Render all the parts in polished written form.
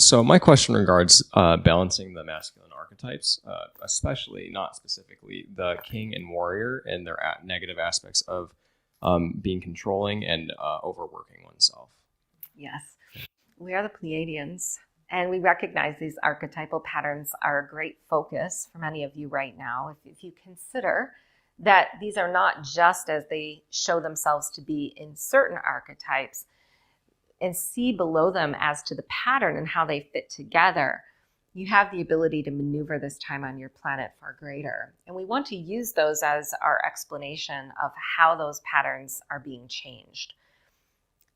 So my question regards balancing the masculine archetypes, especially, not specifically, the king and warrior and their negative aspects of being controlling and overworking oneself. Yes, we are the Pleiadians, and we recognize these archetypal patterns are a great focus for many of you right now. If you consider that these are not just as they show themselves to be in certain archetypes, and see below them as to the pattern and how they fit together, you have the ability to maneuver this time on your planet far greater. And we want to use those as our explanation of how those patterns are being changed.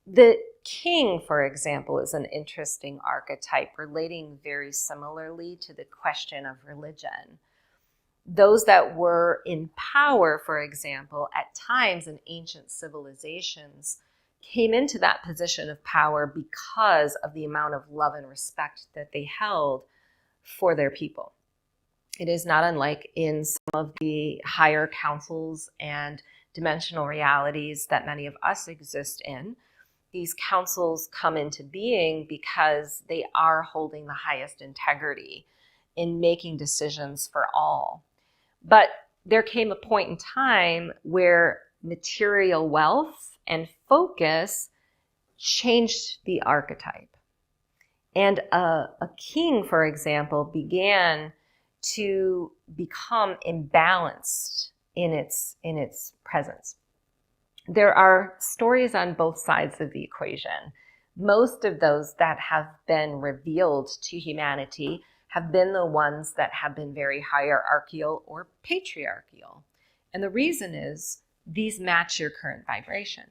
The king, for example, is an interesting archetype relating very similarly to the question of religion. Those that were in power, for example, at times in ancient civilizations, came into that position of power because of the amount of love and respect that they held for their people. It is not unlike in some of the higher councils and dimensional realities that many of us exist in. These councils come into being because they are holding the highest integrity in making decisions for all. But there came a point in time where material wealth and focus changed the archetype. And a king, for example, began to become imbalanced in its presence. There are stories on both sides of the equation. Most of those that have been revealed to humanity have been the ones that have been very hierarchical or patriarchal. And the reason is these match your current vibration.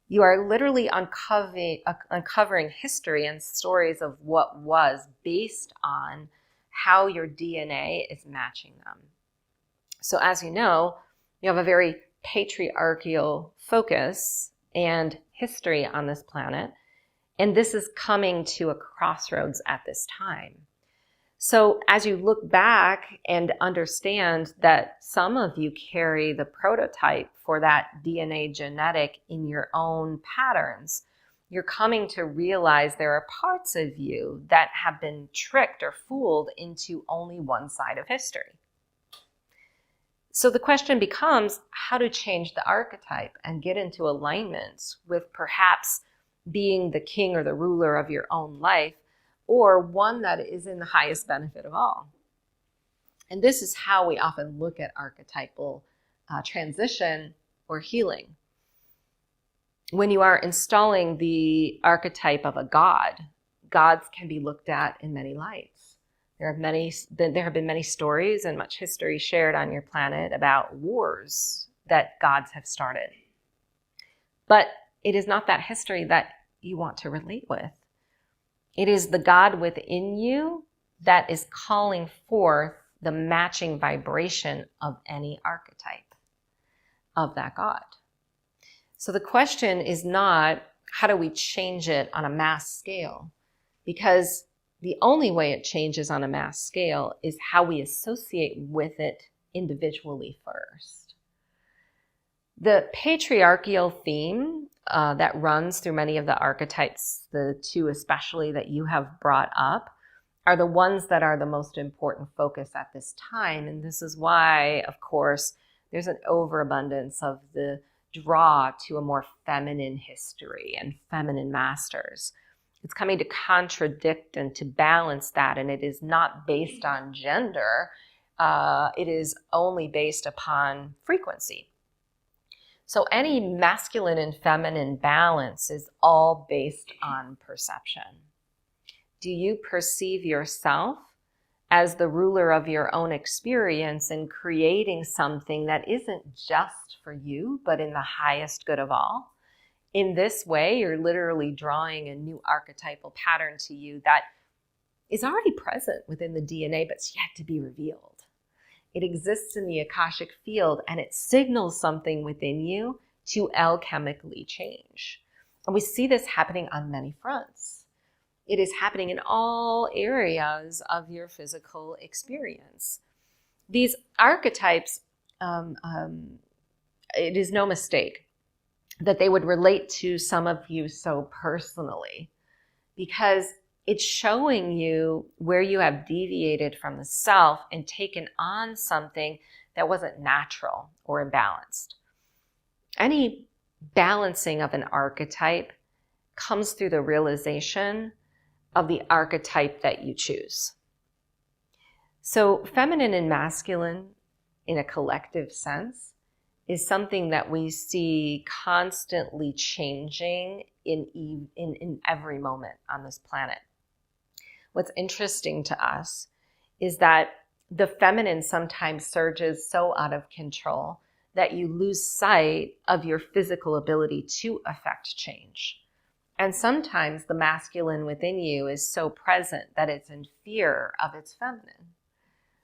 You are literally uncovering history and stories of what was based on how your DNA is matching them. So as you know, you have a very patriarchal focus and history on this planet, and this is coming to a crossroads at this time. So as you look back and understand that some of you carry the prototype for that DNA genetic in your own patterns, you're coming to realize there are parts of you that have been tricked or fooled into only one side of history. So the question becomes how to change the archetype and get into alignment with perhaps being the king or the ruler of your own life, or one that is in the highest benefit of all. And this is how we often look at archetypal transition or healing. When you are installing the archetype of a god, gods can be looked at in many lights. There have been many stories and much history shared on your planet about wars that gods have started. But it is not that history that you want to relate with. It is the God within you that is calling forth the matching vibration of any archetype of that God. So the question is not, how do we change it on a mass scale? Because the only way it changes on a mass scale is how we associate with it individually first. The patriarchal theme that runs through many of the archetypes, the two especially that you have brought up, are the ones that are the most important focus at this time. And this is why, of course, there's an overabundance of the draw to a more feminine history and feminine masters. It's coming to contradict and to balance that, and it is not based on gender. It is only based upon frequency. So any masculine and feminine balance is all based on perception. Do you perceive yourself as the ruler of your own experience and creating something that isn't just for you, but in the highest good of all? In this way, you're literally drawing a new archetypal pattern to you that is already present within the DNA, but it's yet to be revealed. It exists in the Akashic field, and it signals something within you to alchemically change. And we see this happening on many fronts. It is happening in all areas of your physical experience. These archetypes, it is no mistake that they would relate to some of you so personally, because it's showing you where you have deviated from the self and taken on something that wasn't natural or imbalanced. Any balancing of an archetype comes through the realization of the archetype that you choose. So feminine and masculine in a collective sense is something that we see constantly changing in every moment on this planet. What's interesting to us is that the feminine sometimes surges so out of control that you lose sight of your physical ability to affect change. And sometimes the masculine within you is so present that it's in fear of its feminine.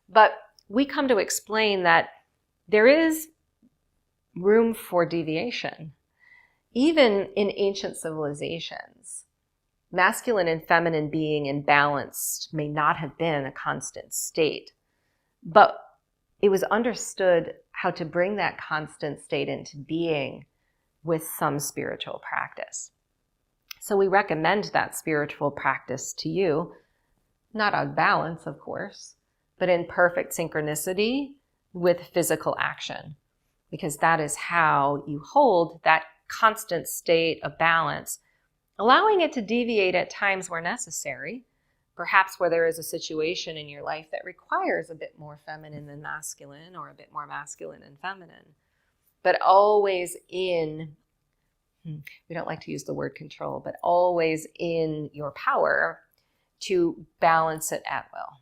But we come to explain that there is room for deviation. Even in ancient civilizations, masculine and feminine being imbalanced may not have been a constant state, but it was understood how to bring that constant state into being with some spiritual practice. So we recommend that spiritual practice to you, not out of balance, of course, but in perfect synchronicity with physical action, because that is how you hold that constant state of balance, allowing it to deviate at times where necessary, perhaps where there is a situation in your life that requires a bit more feminine than masculine or a bit more masculine and feminine, but always in, we don't like to use the word control, but always in your power to balance it at will.